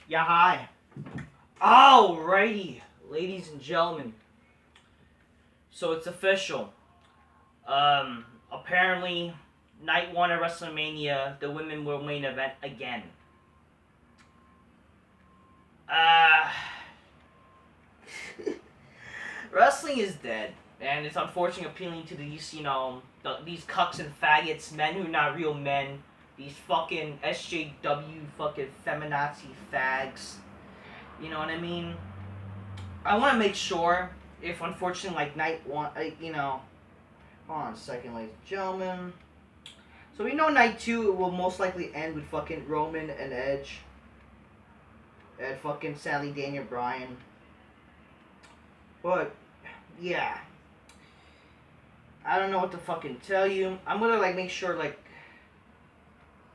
Yeah, hi. Alrighty, ladies and gentlemen. So it's official. Apparently, night one of WrestleMania, the women will main event again. Uh, Wrestling is dead, and it's unfortunately appealing to these, these cucks and faggots, men who are not real men, these fucking SJW fucking feminazi fags. You know what I mean? I want to make sure if unfortunately like night one, hold on a second, ladies and gentlemen. So we know night two will most likely end with fucking Roman and Edge and fucking Sally Daniel Bryan. But yeah, I don't know what to fucking tell you. I'm gonna like make sure like.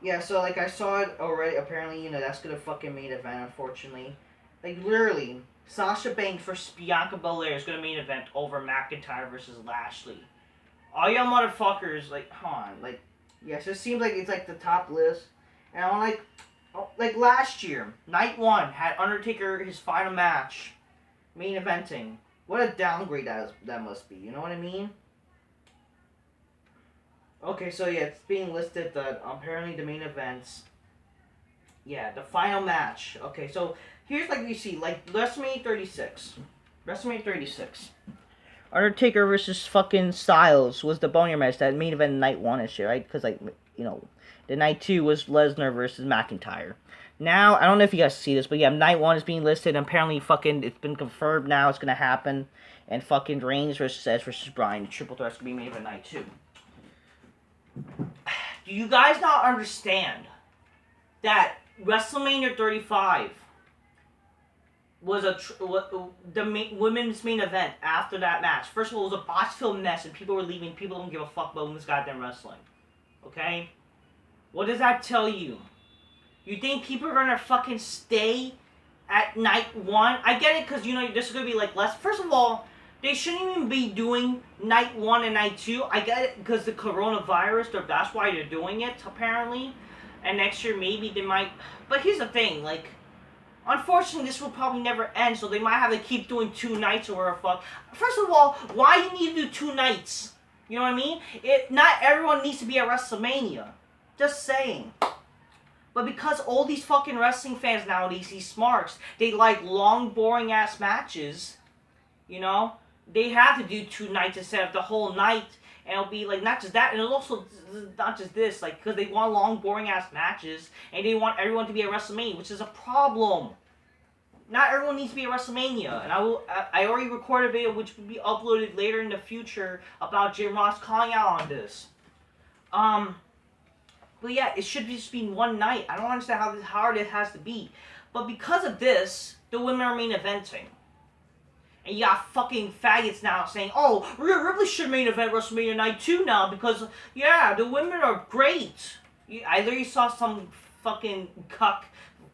Yeah, so like I saw it already. Apparently, that's gonna fucking main event. Unfortunately, like literally, Sasha Banks versus Bianca Belair is gonna main event over McIntyre versus Lashley. All y'all motherfuckers, like, hold on, like, yes, it seems like it's like the top list, and I'm like last year, night one had Undertaker his final match, main eventing. What a downgrade that must be. You know what I mean? Okay, so yeah, it's being listed that apparently the main events. Yeah, the final match. Okay, so here's like you see, like WrestleMania 36. WrestleMania 36. Undertaker versus fucking Styles was the boner match that main event night one and shit, right? Because like, the night two was Lesnar versus McIntyre. Now, I don't know if you guys see this, but yeah, night one is being listed, and apparently fucking, it's been confirmed now it's gonna happen, and fucking Reigns versus Edge versus Bryan, triple threat's gonna be main event night two. Do you guys not understand that WrestleMania 35 was the women's main event after that match? First of all, it was a botch-filled mess, and people were leaving. People don't give a fuck about women's goddamn wrestling. Okay? What does that tell you? You think people are gonna fucking stay at night one? I get it, because, this is gonna be, like, less. First of all, they shouldn't even be doing night one and night two. I get it, because the coronavirus, that's why they're doing it, apparently. And next year, maybe they might. But here's the thing, like, unfortunately, this will probably never end, so they might have to keep doing 2 nights or whatever fuck. First of all, why you need to do 2 nights? You know what I mean? Not everyone needs to be at WrestleMania. Just saying. But because all these fucking wrestling fans nowadays, these smarks, they like long, boring-ass matches, they have to do 2 nights instead of the whole night. And it'll be like, not just that, and it'll also not just this, like, because they want long, boring-ass matches, and they want everyone to be at WrestleMania, which is a problem. Not everyone needs to be at WrestleMania, and I already recorded a video which will be uploaded later in the future about Jim Ross calling out on this. But yeah, it should just be 1 night. I don't understand how hard it has to be. But because of this, the women are main eventing. And you got fucking faggots now saying, oh, Rhea Ripley should main event WrestleMania Night 2 now because, yeah, the women are great. I literally saw some fucking cuck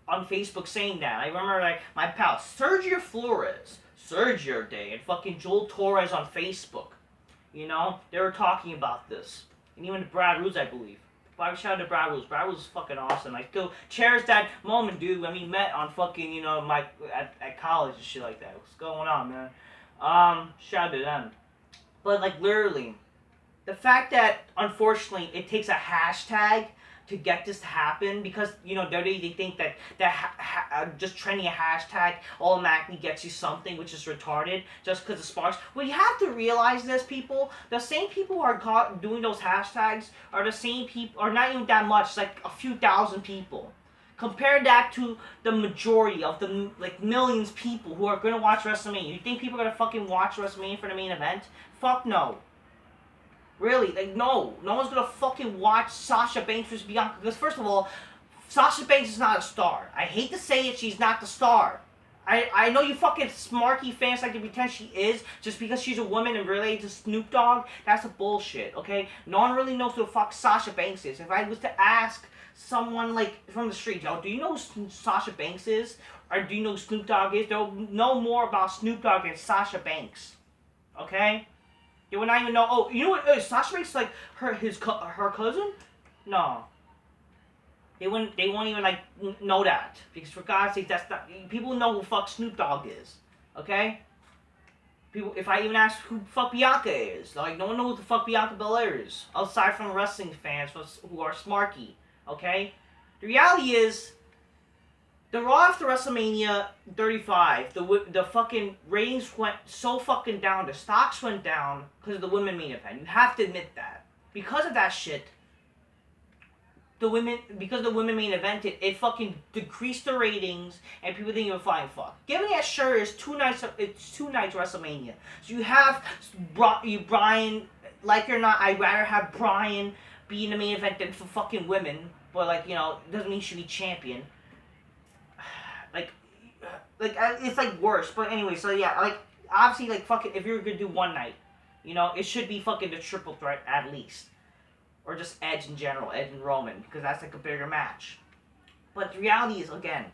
on Facebook saying that. I remember, like, my pal, Sergio Flores, Sergio Day, and fucking Joel Torres on Facebook. They were talking about this. And even Brad Ruse, I believe. But shout out to Brad Ruse. Brad Ruse is fucking awesome. I still cherish that moment, dude, when we met on fucking, at college and shit like that. What's going on, man? Shout out to them. But, like, literally, the fact that, unfortunately, it takes a hashtag to get this to happen, because, they think that just trending a hashtag automatically gets you something, which is retarded, just because it sparks. Well, you have to realize this, people. The same people who are doing those hashtags are the same people, or not even that much, it's like a few thousand people. Compare that to the majority of the, like, millions of people who are going to watch WrestleMania. You think people are going to fucking watch WrestleMania for the main event? Fuck no. Really, like, no one's gonna fucking watch Sasha Banks versus Bianca, because first of all, Sasha Banks is not a star. I hate to say it, she's not the star. I know you fucking smarky fans like to pretend she is, just because she's a woman and related to Snoop Dogg. That's a bullshit, okay? No one really knows who the fuck Sasha Banks is. If I was to ask someone, like, from the street, do you know who Sasha Banks is? Or do you know who Snoop Dogg is? They'll know more about Snoop Dogg than Sasha Banks. Okay? You would not even know. Oh, you know what? Sasha Banks is like her cousin? No. They won't even like know that, because for God's sake, that's not, people know who fuck Snoop Dogg is, okay? People, if I even ask who the fuck Bianca is, like, no one knows who the fuck Bianca Belair is, aside from wrestling fans who are smarky, okay? The reality is, the Raw after WrestleMania 35, the fucking ratings went so fucking down, the stocks went down because of the women main event. You have to admit that. Because of that shit, because the women main event, it fucking decreased the ratings, and people didn't even fuck. Given that sure is it's 2 nights WrestleMania. So you have Brian, like it or not, I'd rather have Brian be in the main event than for fucking women, but like, you know, doesn't mean he should be champion. Like, it's like worse, but anyway, so yeah, like, obviously, like, fucking, if you're gonna do one night, you know, it should be fucking the triple threat at least. Or just Edge in general, Edge and Roman, because that's like a bigger match. But the reality is, again,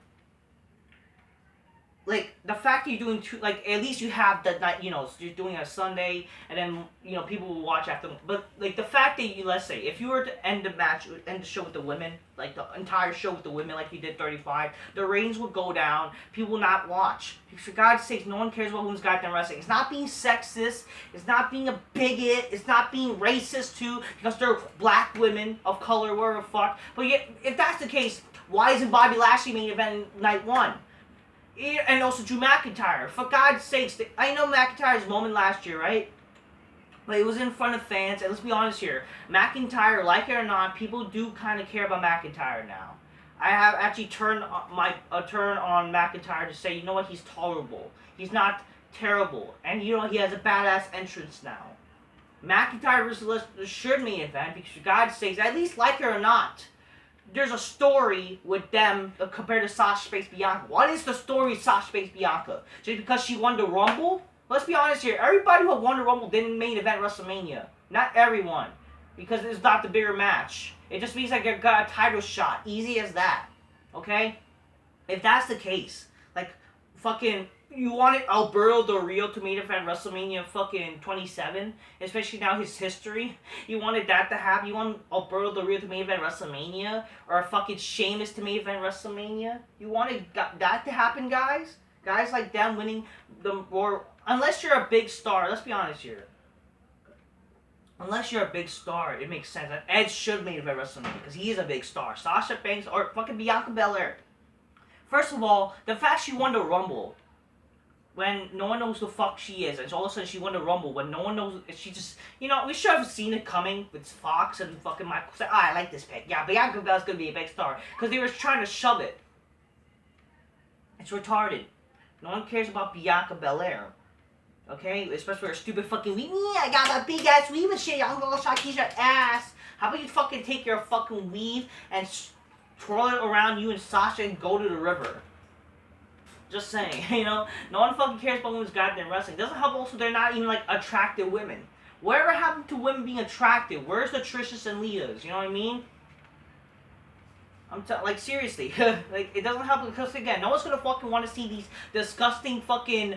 like, the fact that you're doing two, like, at least you have the night, you know, so you're doing a Sunday, and then, you know, people will watch after, but, like, the fact that you, let's say, if you were to end the show with the women, like, the entire show with the women, like you did 35, the ratings would go down, people will not watch. Because for God's sake, no one cares about women's goddamn wrestling. It's not being sexist, it's not being a bigot, it's not being racist, too, because they're black women of color, whatever the fuck. But yet, if that's the case, why isn't Bobby Lashley main event night 1? And also Drew McIntyre. For God's sakes, I know McIntyre's moment last year, right? But it was in front of fans, and let's be honest here. McIntyre, like it or not, people do kind of care about McIntyre now. I have actually turned on McIntyre to say, you know what, he's tolerable. He's not terrible. And you know, he has a badass entrance now. McIntyre versus should main event, because for God's sakes, at least like it or not, there's a story with them compared to Sasha Space Bianca. What is the story of Sasha Space Bianca? Just because she won the Rumble? Let's be honest here. Everybody who won the Rumble didn't main event WrestleMania. Not everyone. Because it's not the bigger match. It just means like you got a title shot. Easy as that. Okay? If that's the case, like, fucking, you wanted Alberto Del Rio to main event WrestleMania fucking 27, especially now his history. You wanted that to happen. You want Alberto Del Rio to main event WrestleMania, or fucking Sheamus to main event WrestleMania. You wanted that to happen, guys. Guys like them winning the or unless you're a big star. Let's be honest here. Unless you're a big star, it makes sense. That Edge should main event WrestleMania because he is a big star. Sasha Banks or fucking Bianca Belair. First of all, the fact she won the Rumble when no one knows who the fuck she is, and all of a sudden she won the Rumble when no one knows, she just, you know, we should have seen it coming with Fox and fucking Michael said, I like this pick. Yeah, Bianca Belair's gonna be a big star. Because they were trying to shove it. It's retarded. No one cares about Bianca Belair. Okay? Especially her stupid fucking weave. Yeah, I got a big ass weave and shit. I'm gonna kiss your ass. How about you fucking take your fucking weave and twirl it around you and Sasha and go to the river? Just saying, you know? No one fucking cares about women's goddamn wrestling. It doesn't help also they're not even, like, attractive women. Whatever happened to women being attractive? Where's the Trishas and Lias? You know what I mean? Like, seriously. Like, it doesn't help because, again, no one's gonna fucking want to see these disgusting fucking,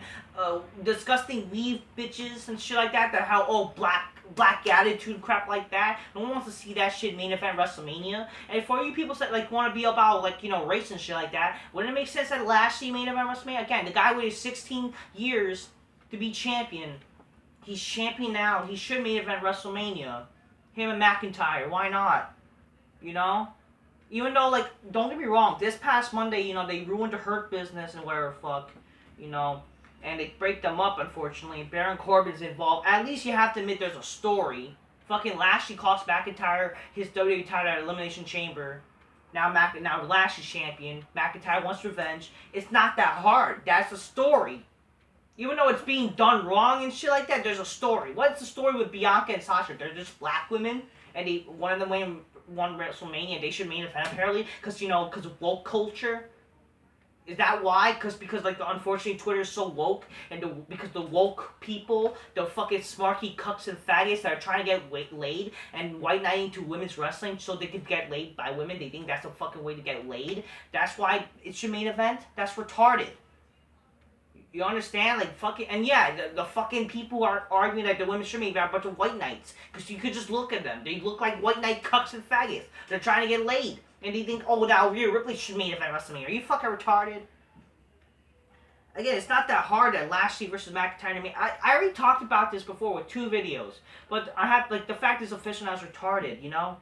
disgusting weave bitches and shit like that how, oh, black attitude crap like that. No one wants to see that shit main event WrestleMania. And for you people that like want to be about like, you know, race and shit like that, wouldn't it make sense that Lashley main event WrestleMania? Again, the guy waited 16 years to be champion. He's champion now. He should main event WrestleMania. Him and McIntyre. Why not? You know? Even though, like, don't get me wrong, this past Monday, you know, they ruined the Hurt Business and whatever fuck, you know, and they break them up, unfortunately. Baron Corbin's involved. At least you have to admit there's a story. Fucking Lashley cost McIntyre his WWE title at Elimination Chamber. Now Lashley's champion. McIntyre wants revenge. It's not that hard. That's a story. Even though it's being done wrong and shit like that, there's a story. What's the story with Bianca and Sasha? They're just black women, and one of them won WrestleMania. They should main event apparently, because, you know, because of woke culture. Is that why? Because like, unfortunately, Twitter is so woke, and because the woke people, the fucking smarky cucks and faggots that are trying to get laid and white knighting to women's wrestling so they could get laid by women, they think that's the fucking way to get laid. That's why it's your main event? That's retarded. You understand? Like, fucking, and yeah, the fucking people are arguing that the women should main event are a bunch of white knights. Because you could just look at them. They look like white knight cucks and faggots. They're trying to get laid. And they think, oh, now Rhea Ripley should main event WrestleMania. Are you fucking retarded? Again, it's not that hard at Lashley versus McIntyre. I mean, I already talked about this before with 2 videos. But I have, like, the fact is official now is retarded, you know?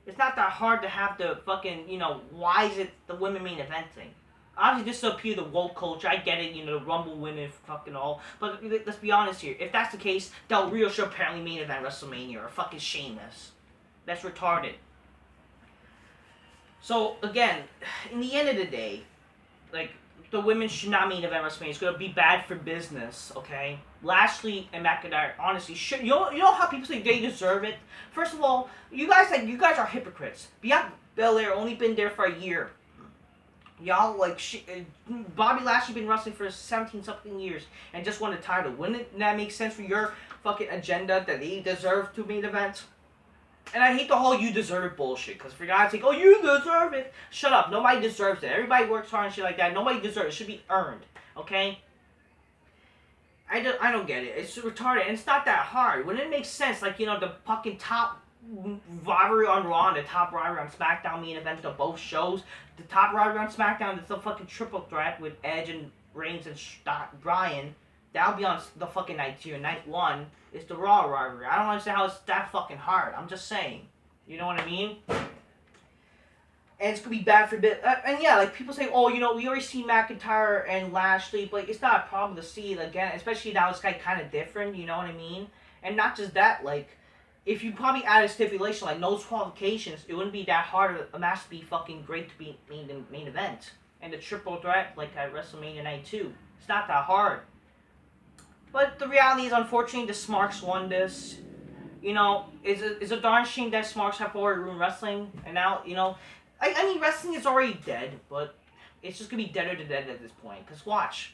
It's not that hard to have the fucking, you know, why is it the women main eventing? Obviously, this is to appeal to woke culture. I get it, you know, the Rumble women, fucking all. But let's be honest here. If that's the case, Del Rio should apparently main event WrestleMania or fucking Sheamus. That's retarded. So, again, in the end of the day, like, the women should not main event WrestleMania. It's gonna be bad for business, okay? Lashley and McIntyre, honestly, should you know how people say they deserve it? First of all, you guys are hypocrites. Bianca Belair only been there for a year. Y'all Bobby Lashley been wrestling for 17 something years and just won the title. Wouldn't that make sense for your fucking agenda that they deserve to main event? And I hate the whole you deserve it bullshit. Because for God's sake, oh, you deserve it. Shut up. Nobody deserves it. Everybody works hard and shit like that. Nobody deserves it. It should be earned. Okay? I don't get it. It's retarded. And it's not that hard. Wouldn't it make sense? Like, you know, the fucking top rivalry on Raw and the top rivalry on SmackDown main event of both shows. The top rivalry on SmackDown is the fucking triple threat with Edge and Reigns and Bryan. That'll be on the fucking night 2. Night 1 is the Raw rivalry. I don't understand how it's that fucking hard. I'm just saying. You know what I mean? And it's gonna be bad for bit. And yeah, like people say, oh, you know, we already see McIntyre and Lashley, but it's not a problem to see it again, especially now it's kind of different. You know what I mean? And not just that, like, if you probably add a stipulation like no qualifications, it wouldn't be that hard a match to be fucking great to be main event. And the triple threat like at WrestleMania Night 2, it's not that hard. But the reality is, unfortunately, the Smarks won this. You know, it's a darn shame that Smarks have already ruined wrestling. And now, you know, I mean, wrestling is already dead, but it's just going to be deader than dead at this point. Because watch,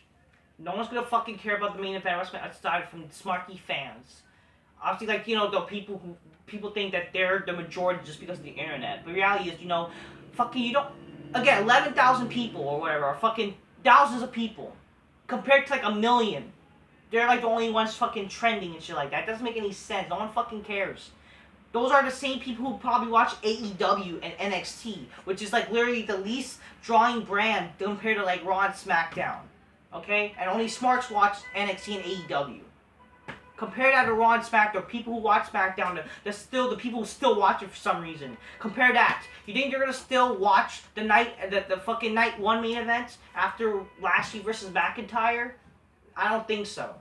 no one's going to fucking care about the main event wrestling aside from Smarky fans. Obviously, like, you know, the people think that they're the majority just because of the internet. But the reality is, you know, fucking, you don't, again, 11,000 people or whatever, or fucking thousands of people, compared to like 1 million. They're like the only ones fucking trending and shit like that. It doesn't make any sense. No one fucking cares. Those are the same people who probably watch AEW and NXT, which is like literally the least drawing brand compared to like Raw and SmackDown. Okay? And only smarts watch NXT and AEW. Compare that to Raw and SmackDown. People who watch SmackDown, the people who still watch it for some reason. Compare that. You think you're gonna still watch the fucking night 1 main event after Lashley versus McIntyre? I don't think so.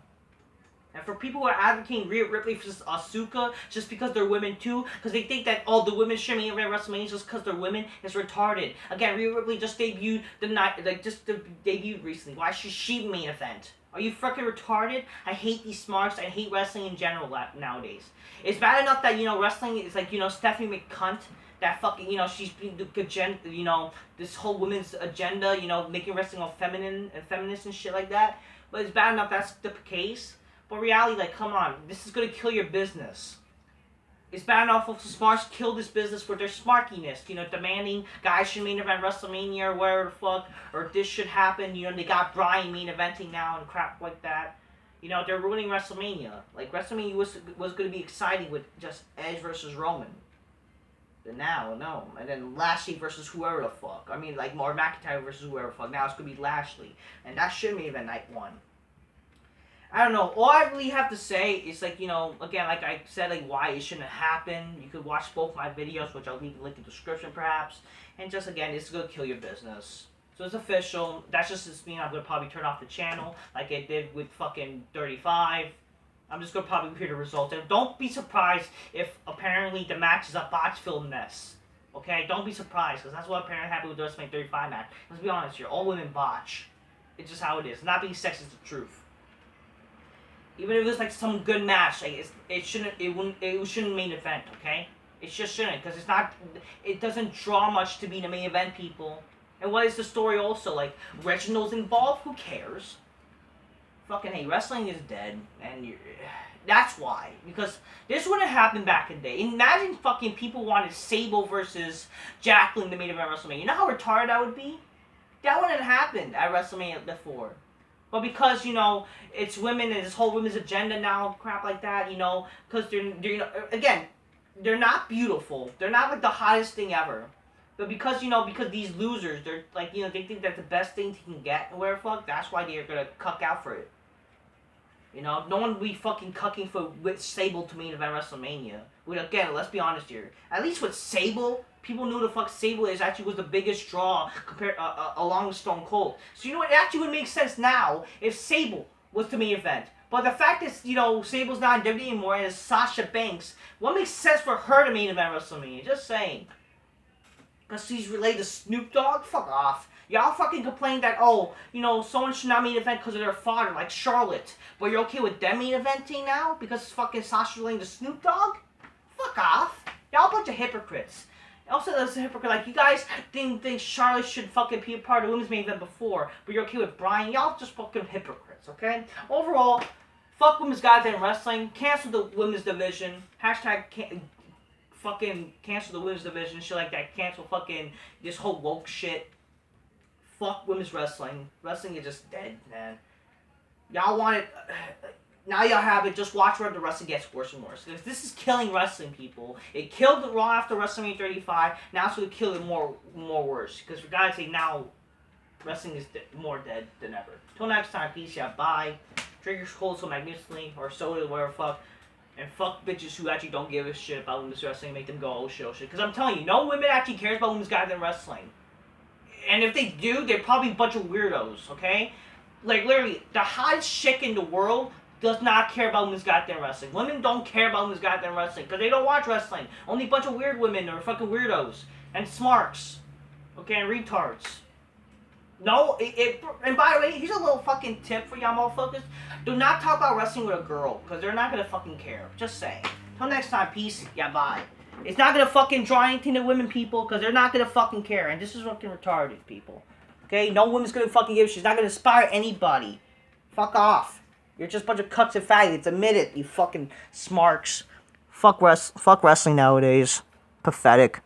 And for people who are advocating Rhea Ripley versus Asuka just because they're women too, because they think that all the women should main event WrestleMania just because they're women, is retarded. Again, Rhea Ripley just debuted debuted recently. Why should she main event? Are you fucking retarded? I hate these smarts. I hate wrestling in general nowadays. It's bad enough that, you know, wrestling is like, you know, Stephanie McCunt, that fucking, you know, she's been the agenda, you know, this whole women's agenda, you know, making wrestling all feminine and feminist and shit like that. But it's bad enough that's the case. But reality, like, come on, this is gonna kill your business. It's bad enough if the smarts kill this business with their smarkiness, you know, demanding guys should main event WrestleMania or whatever the fuck, or this should happen, you know, they got Bryan main eventing now and crap like that. You know, they're ruining WrestleMania. Like, WrestleMania was gonna be exciting with just Edge versus Roman. But now, no. And then Lashley versus whoever the fuck. I mean, like, more McIntyre versus whoever the fuck. Now it's gonna be Lashley. And that should main event night 1. I don't know. All I really have to say is, like, you know, again, like I said, like, why it shouldn't happen. You could watch both my videos, which I'll leave the link in the description, perhaps. And just, again, it's going to kill your business. So it's official. That's just me. I'm going to probably turn off the channel, like I did with fucking 35. I'm just going to probably hear the results. And don't be surprised if, apparently, the match is a botch-filled mess. Okay? Don't be surprised, because that's what apparently happened with the WrestleMania 35 match. Let's be honest here. All women botch. It's just how it is. Not being sexist is the truth. Even if it was like some good match, like it shouldn't main event, okay? It just shouldn't, because it doesn't draw much to be the main event, people. And what is the story also? Like, Reginald's involved, who cares? Fucking hey, wrestling is dead, and that's why. Because this wouldn't happen back in the day. Imagine fucking people wanted Sable versus Jacqueline the main event WrestleMania. You know how retarded that would be? That wouldn't have happened at WrestleMania before. But because, you know, it's women and this whole women's agenda now, crap like that, you know, because they're, you know, again, they're not beautiful. They're not like the hottest thing ever. But because, because these losers, they're like, they think that's the best thing they can get and whatever fuck, that's why they're gonna cuck out for it. No one will be fucking cucking with Sable to main event WrestleMania. Again, let's be honest here. At least with Sable, people knew the fuck Sable actually was the biggest draw compared along with Stone Cold. So you know what? It actually would make sense now if Sable was the main event. But the fact is, Sable's not in WWE anymore and it's Sasha Banks. What makes sense for her to main event WrestleMania? Just saying. Because she's related to Snoop Dogg? Fuck off. Y'all fucking complain that, someone should not main event because of their father, like Charlotte. But you're okay with them main eventing now? Because fucking Sasha's related to Snoop Dogg? Fuck off. Y'all a bunch of hypocrites. Also, there's a hypocrite, like, you guys think Charlotte should fucking be a part of the women's main event before, but you're okay with Bryan. Y'all just fucking hypocrites, okay? Overall, fuck women's goddamn wrestling. Cancel the women's division. Hashtag fucking cancel the women's division. Shit like that. Cancel fucking this whole woke shit. Fuck women's wrestling. Wrestling is just dead, man. Y'all want it. Now y'all have it. Just watch where the wrestling gets worse and worse. Because this is killing wrestling, people. It killed the Raw after WrestleMania 35. Now it's going to kill it more worse. Because for God's sake, now wrestling is more dead than ever. Till next time, peace out. Bye. Drink your cold so magnificently. Or soda, whatever fuck. And fuck bitches who actually don't give a shit about women's wrestling. Make them go, oh shit, oh shit. Because I'm telling you, no women actually cares about women's goddamn wrestling. And if they do, they're probably a bunch of weirdos, okay? Like, literally, the hottest chick in the world does not care about women's goddamn wrestling. Women don't care about women's goddamn wrestling because they don't watch wrestling. Only a bunch of weird women or fucking weirdos. And smarks. Okay, and retards. No, and by the way, here's a little fucking tip for y'all motherfuckers. Do not talk about wrestling with a girl because they're not gonna fucking care. Just saying. Till next time, peace. Yeah, bye. It's not gonna fucking draw anything to women, people, because they're not gonna fucking care. And this is fucking retarded, people. Okay? No woman's gonna fucking give a shit. She's not gonna inspire anybody. Fuck off. You're just a bunch of cucks and faggots. Admit it, you fucking smarks. Fuck wrestling nowadays. Pathetic.